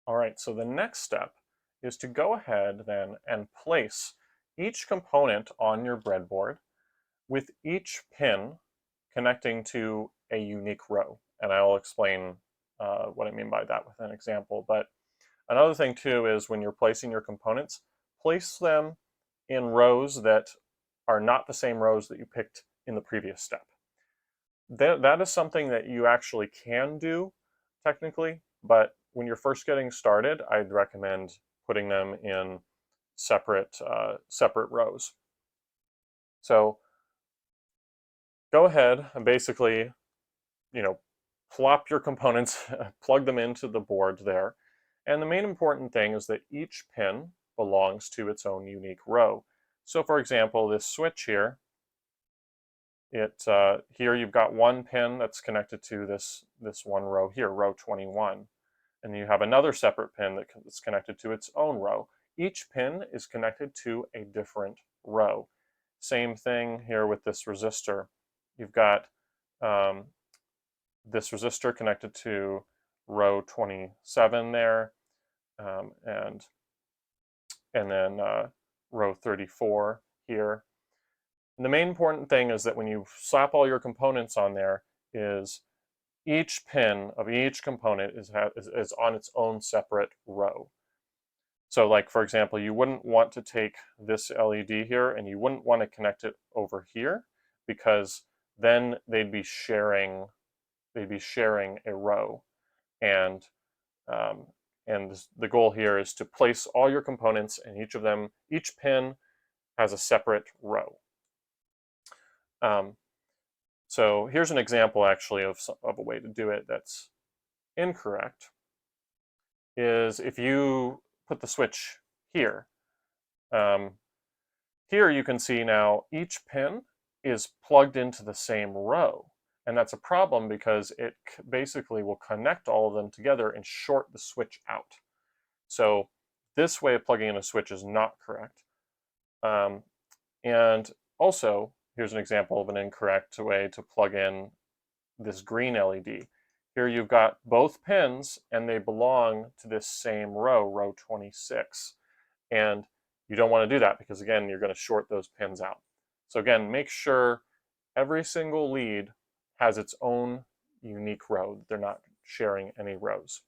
All right, so the next step is to go ahead then and place each component on your breadboard with each pin connecting to a unique row. And I'll explain what I mean by that with an example. But another thing too is when you're placing your components, place them in rows that are not the same rows that you picked in the previous step. That is something that you actually can do technically, but when you're first getting started, I'd recommend putting them in separate rows. So go ahead and basically, plop your components, plug them into the board there. And the main important thing is that each pin belongs to its own unique row. So for example, this switch here, here you've got one pin that's connected to this one row here, row 21. And you have another separate pin that's connected to its own row. Each pin is connected to a different row. Same thing here with this resistor. You've got this resistor connected to row 27 there, and then row 34 here. And the main important thing is that when you slap all your components on there, is each pin of each component is on its own separate row. So like, for example, you wouldn't want to take this LED here and you wouldn't want to connect it over here, because then they'd be sharing a row. And the goal here is to place all your components, and each pin has a separate row. So here's an example actually of a way to do it that's incorrect. Is if you put the switch here. Here you can see now each pin is plugged into the same row. And that's a problem because it basically will connect all of them together and short the switch out. So this way of plugging in a switch is not correct. And also, here's an example of an incorrect way to plug in this green LED. Here you've got both pins and they belong to this same row, row 26. And you don't want to do that because again, you're going to short those pins out. So again, make sure every single lead has its own unique row. They're not sharing any rows.